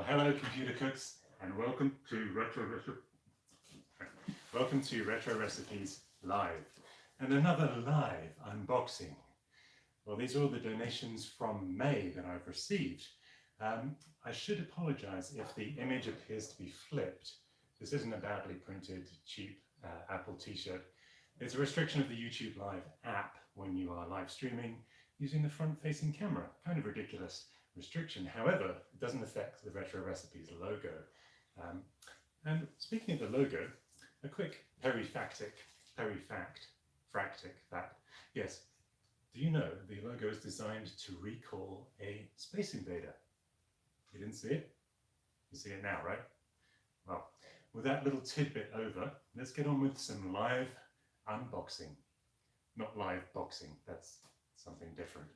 Well, hello computer cooks, and welcome to Retro Recipes Live, and another live unboxing. Well, these are all the donations from May that I've received. I should apologize if the image appears to be flipped. This isn't a badly printed, cheap Apple t-shirt. It's a restriction of the YouTube Live app when you are live streaming using the front-facing camera. Kind of ridiculous restriction. However, it doesn't affect the Retro Recipes logo. And speaking of the logo, a quick PERI fact. Yes, do you know the logo is designed to recall a Space Invader? You didn't see it? You see it now, right? Well, with that little tidbit over, let's get on with some live unboxing. Not live boxing, that's something different.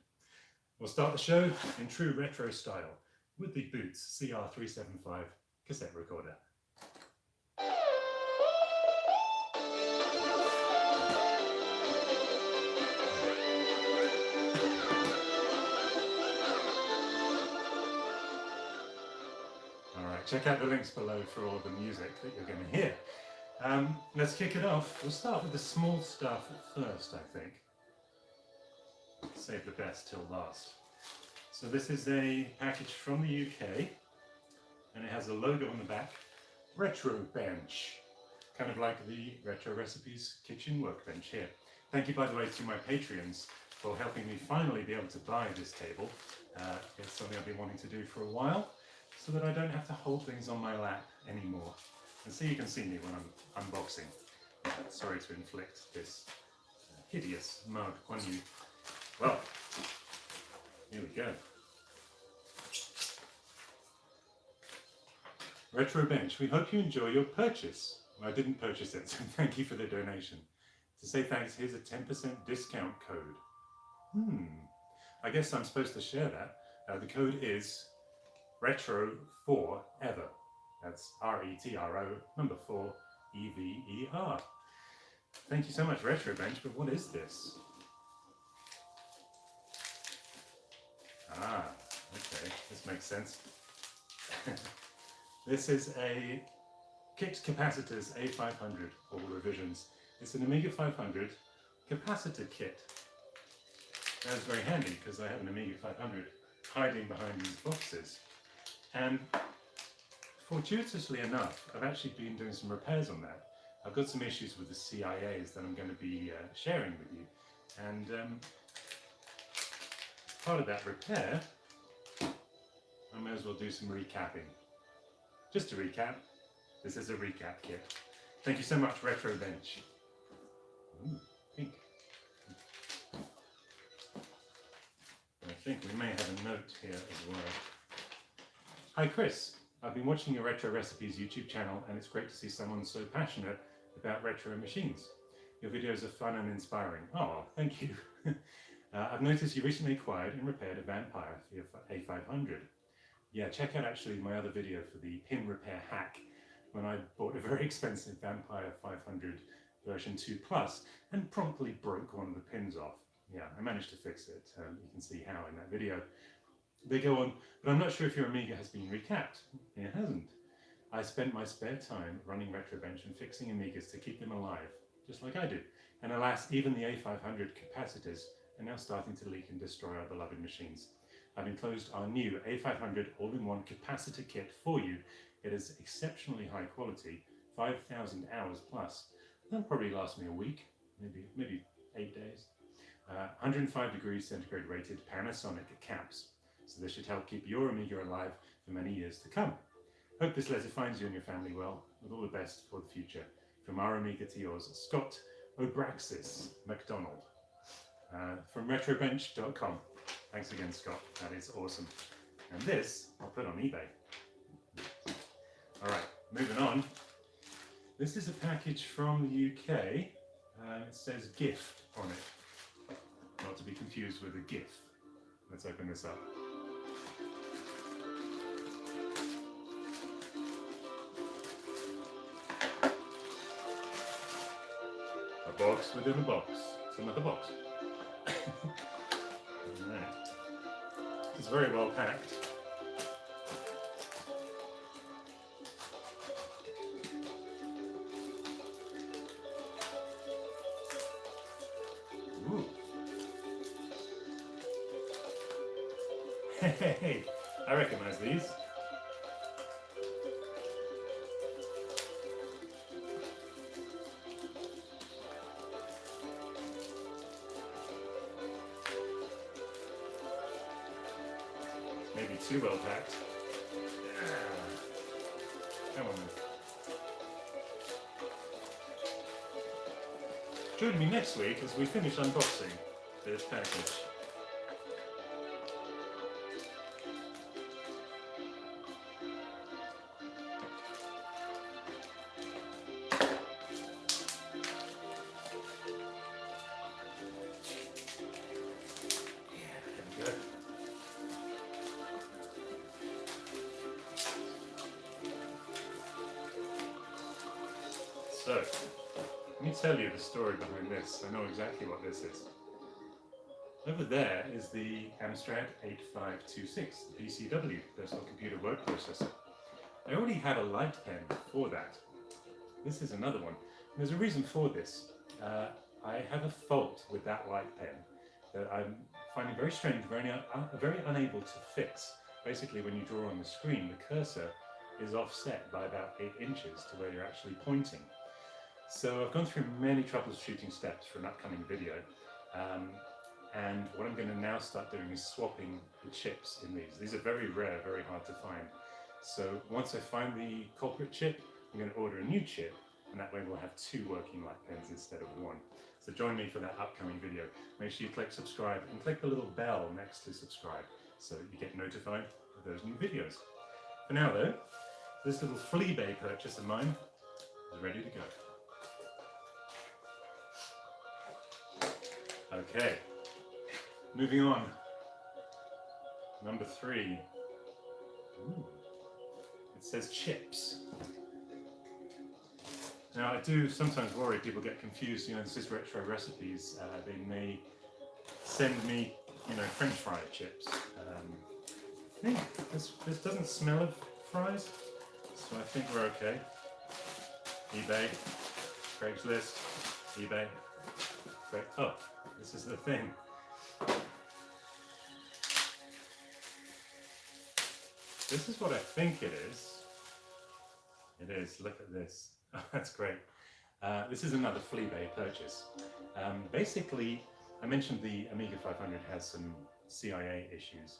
We'll start the show in true retro style with the Boots CR375 cassette recorder. Alright, check out the links below for all the music that you're going to hear. Let's kick it off. We'll start with the small stuff first, I think. Save the best till last. So this is a package from the UK, and it has a logo on the back, Retrobench, kind of like the Retro Recipes kitchen workbench here. Thank you, by the way, to my Patreons for helping me finally be able to buy this table. It's something I've been wanting to do for a while, so that I don't have to hold things on my lap anymore. And so you can see me when I'm unboxing. Sorry to inflict this hideous mug on you. Well, here we go. Retrobench, we hope you enjoy your purchase. Well, I didn't purchase it, so thank you for the donation. To say thanks, here's a 10% discount code. I guess I'm supposed to share that. The code is Retro4Ever. That's R-E-T-R-O, number 4, E-V-E-R. Thank you so much, Retrobench, but what is this? Ah, okay, this makes sense. This is a Kicked Capacitors A500, all revisions. It's an Amiga 500 capacitor kit. That's very handy because I have an Amiga 500 hiding behind these boxes. And fortuitously enough, I've actually been doing some repairs on that. I've got some issues with the CIAs that I'm going to be sharing with you. And part of that repair, I may as well do some recapping. Just to recap, this is a recap kit. Thank you so much, Retrobench. Ooh, pink. I think we may have a note here as well. Hi Chris, I've been watching your Retro Recipes YouTube channel and it's great to see someone so passionate about retro machines. Your videos are fun and inspiring. Oh, thank you. I've noticed you recently acquired and repaired a Vampire for your A500. Yeah, check out actually my other video for the pin repair hack when I bought a very expensive Vampire 500 version 2 Plus and promptly broke one of the pins off. Yeah, I managed to fix it. You can see how in that video. They go on, but I'm not sure if your Amiga has been recapped. It hasn't. I spent my spare time running Retrobench and fixing Amigas to keep them alive, just like I did. And alas, even the A500 capacitors are now starting to leak and destroy our beloved machines. I've enclosed our new A500 all-in-one capacitor kit for you. It is exceptionally high quality, 5,000 hours plus. That'll probably last me a week, maybe 8 days. 105 degrees centigrade rated Panasonic caps. So this should help keep your Amiga alive for many years to come. Hope this letter finds you and your family well, with all the best for the future. From our Amiga to yours, Scott Obraxis McDonald. From retrobench.com. Thanks again, Scott. That is awesome. And this, I'll put on eBay. All right, moving on. This is a package from the UK. It says gift on it. Not to be confused with a GIF. Let's open this up. A box within a box. It's another box. Right. It's very well packed. Hey, I recognize these. Maybe too well packed. Come on then. Join me next week as we finish unboxing this package. So, let me tell you the story behind this. I know exactly what this is. Over there is the Amstrad 8526, the PCW, Personal Computer Word Processor. I already had a light pen for that. This is another one. And there's a reason for this. I have a fault with that light pen that I'm finding very strange, very unable to fix. Basically, when you draw on the screen, the cursor is offset by about 8 inches to where you're actually pointing. So I've gone through many troubleshooting steps for an upcoming video, and what I'm going to now start doing is swapping the chips in these. These are very rare, very hard to find. So once I find the culprit chip, I'm going to order a new chip, and that way we'll have 2 working light pens instead of 1. So join me for that upcoming video. Make sure you click subscribe and click the little bell next to subscribe so that you get notified of those new videos. For now though, this little flea bay purchase of mine is ready to go. Okay, moving on. Number 3. Ooh, it says chips. Now I do sometimes worry people get confused, this is retro recipes. They may send me, French fry chips. I think this doesn't smell of fries, so I think we're okay. eBay, Craigslist, eBay. Great. Oh, this is the thing. This is what I think it is. It is, look at this. Oh, that's great. This is another flea bay purchase. Basically, I mentioned the Amiga 500 has some CIA issues.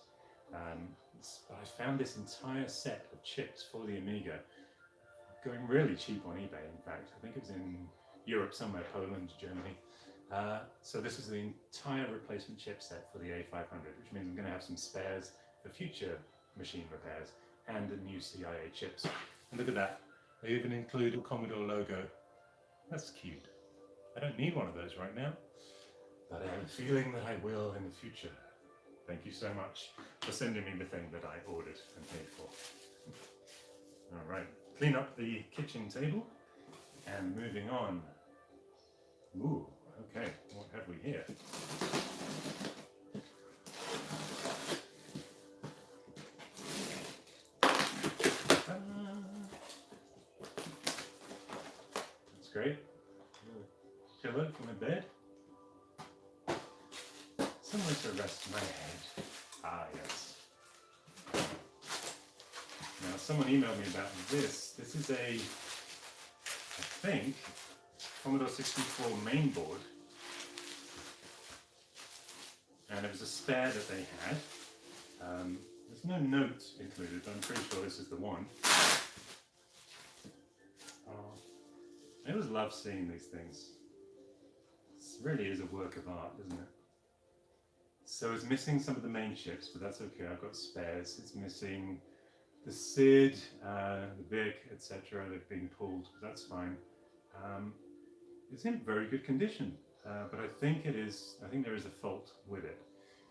But I found this entire set of chips for the Amiga going really cheap on eBay, in fact. I think it was in Europe somewhere, Poland, Germany. So this is the entire replacement chipset for the A500, which means I'm going to have some spares for future machine repairs and a new CIA chips. And look at that. They even include a Commodore logo. That's cute. I don't need one of those right now, but I have a feeling that I will in the future. Thank you so much for sending me the thing that I ordered and paid for. All right, clean up the kitchen table and moving on. Ooh, okay, what have we here? That's great. Pillow for my bed. Somewhere to rest my head. Ah, yes. Now, someone emailed me about this. This is I think, Commodore 64 mainboard. And it was a spare that they had. There's no note included, but I'm pretty sure this is the one. I always love seeing these things. This really is a work of art, isn't it? So it's missing some of the main chips, but that's okay. I've got spares. It's missing the SID, the VIC, etc. They've been pulled. That's fine. It's in very good condition, but I think there is a fault with it.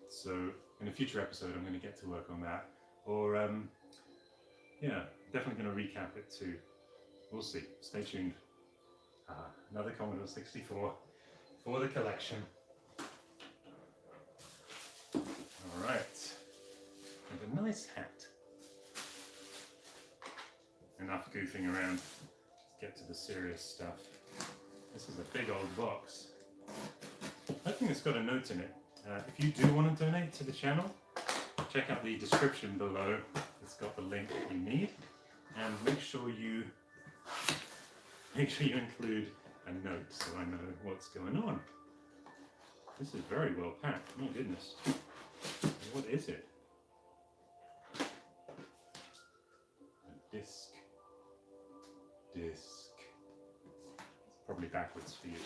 So in a future episode, I'm going to get to work on that. Or yeah, definitely going to recap it too. We'll see. Stay tuned. Another Commodore 64 for the collection. All right, and a nice hat. Enough goofing around. Let's get to the serious stuff. This is a big old box. I think it's got a note in it. If you do want to donate to the channel, check out the description below. It's got the link that you need, and make sure you include a note so I know what's going on. This is very well packed. My goodness. What is it? A disc. It's probably backwards for you.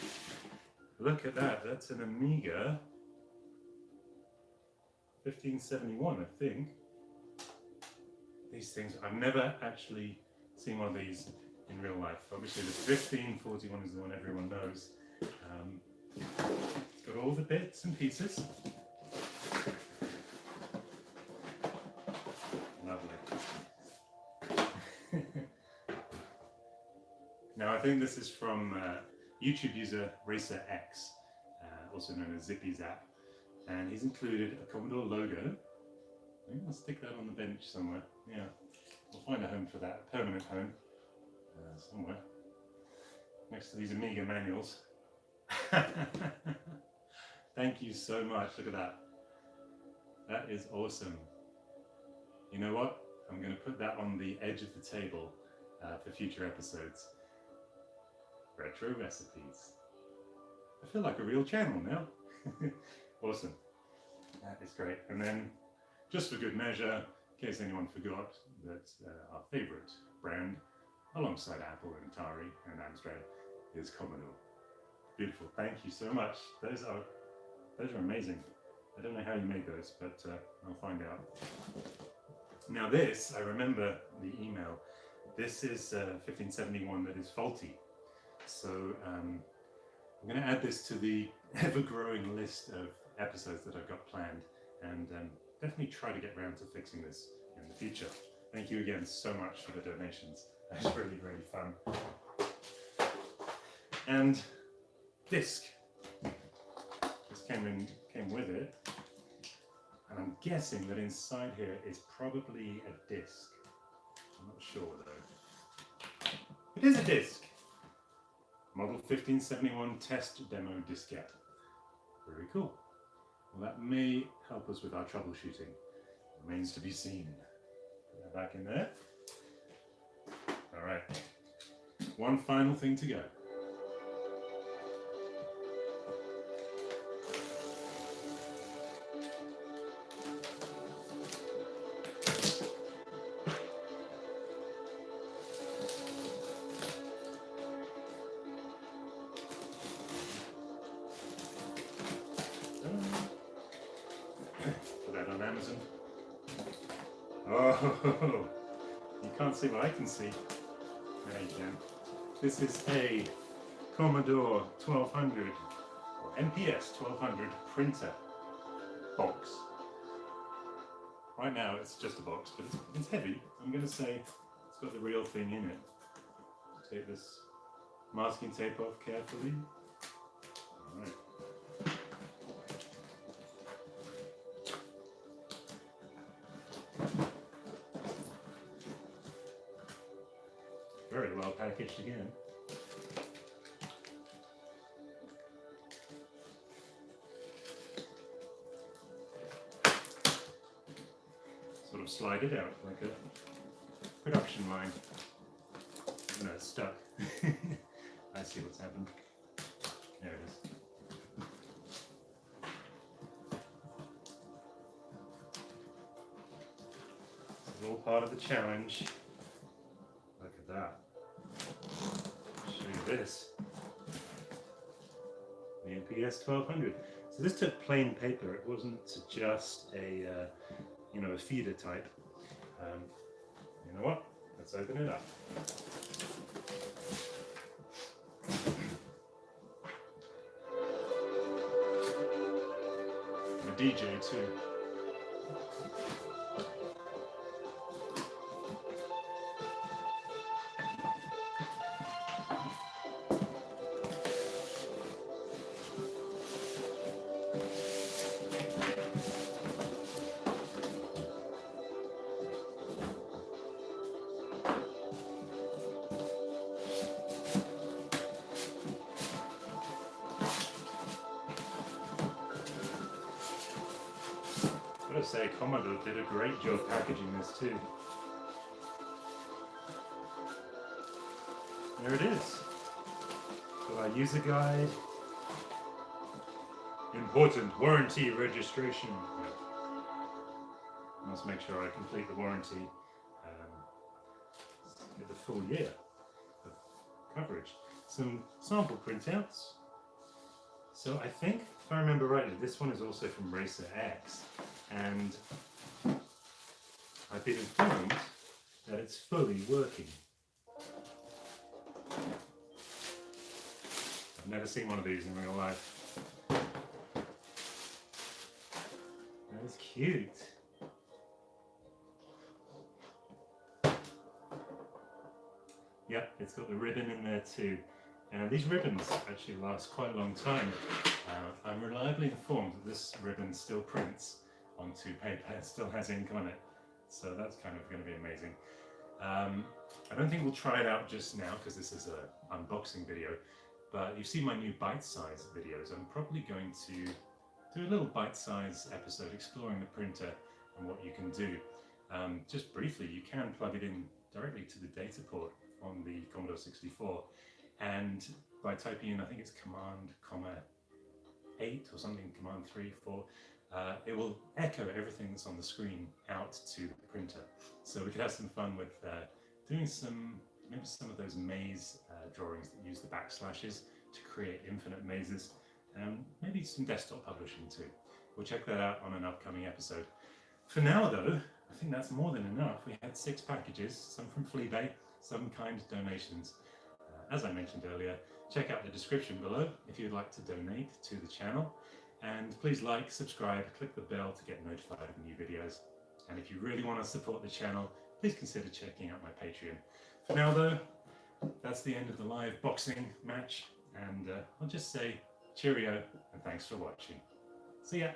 Look at that. That's an Amiga 1571, I think. These things, I've never actually seen one of these in real life. Obviously the 1541 is the one everyone knows. It's got all the bits and pieces. Lovely. Now I think this is from YouTube user Racer X, also known as Zippy Zap, and he's included a Commodore logo. Maybe I'll stick that on the bench somewhere. Yeah, we'll find a home for that, a permanent home somewhere next to these Amiga manuals. Thank you so much. Look at that. That is awesome. You know what? I'm going to put that on the edge of the table for future episodes. Retro recipes. I feel like a real channel now. Awesome. That is great. And then, just for good measure, in case anyone forgot, that our favorite brand, alongside Apple and Atari and Amstrad, is Commodore. Beautiful. Thank you so much. Those are amazing. I don't know how you made those, but I'll find out. Now this, I remember the email. This is 1571 that is faulty. So I'm going to add this to the ever-growing list of episodes that I've got planned, and definitely try to get around to fixing this in the future. Thank you again so much for the donations. That's really, really fun. And disc. This came with it, and I'm guessing that inside here is probably a disc. I'm not sure though. It is a disc. Model 1571 test demo diskette. Very cool. Well, that may help us with our troubleshooting. Remains to be seen. Put that back in there. All right. One final thing to go. Put that on Amazon. Oh, you can't see what I can see. There you can. This is a Commodore 1200 or MPS 1200 printer box. Right now it's just a box, but it's heavy. I'm going to say it's got the real thing in it. Take this masking tape off carefully. All right. Very well packaged again. Sort of slide it out like a production line. No, it's stuck. I see what's happened. There it is. It's all part of the challenge. Look at that. I'll show you this. The MPS 1200. So this took plain paper. It wasn't just a, a feeder type. You know what? Let's open it up. I'm a DJ too. say Commodore did a great job packaging this too. There it is. So our user guide. Important warranty registration. I must make sure I complete the warranty. Get the full year of coverage. Some sample printouts. So I think, if I remember rightly, this one is also from Racer X, and I've been informed that it's fully working. I've never seen one of these in real life. That is cute. Yep, it's got the ribbon in there too. And these ribbons actually last quite a long time. I'm reliably informed that this ribbon still prints onto paper, it still has ink on it. So that's kind of going to be amazing. I don't think we'll try it out just now because this is an unboxing video, but you've seen my new bite-size videos. I'm probably going to do a little bite-size episode exploring the printer and what you can do. Just briefly, you can plug it in directly to the data port on the Commodore 64, and by typing in, I think it's Command, 8 or something, Command 3, 4, it will echo everything that's on the screen out to the printer. So we could have some fun with doing maybe some of those maze drawings that use the backslashes to create infinite mazes, and maybe some desktop publishing too. We'll check that out on an upcoming episode. For now though, I think that's more than enough. We had 6 packages, some from Fleabay, some kind donations. As I mentioned earlier, check out the description below if you'd like to donate to the channel. And please like, subscribe, click the bell to get notified of new videos. And if you really want to support the channel, please consider checking out my Patreon. For now though, that's the end of the live boxing match. And I'll just say cheerio and thanks for watching. See ya.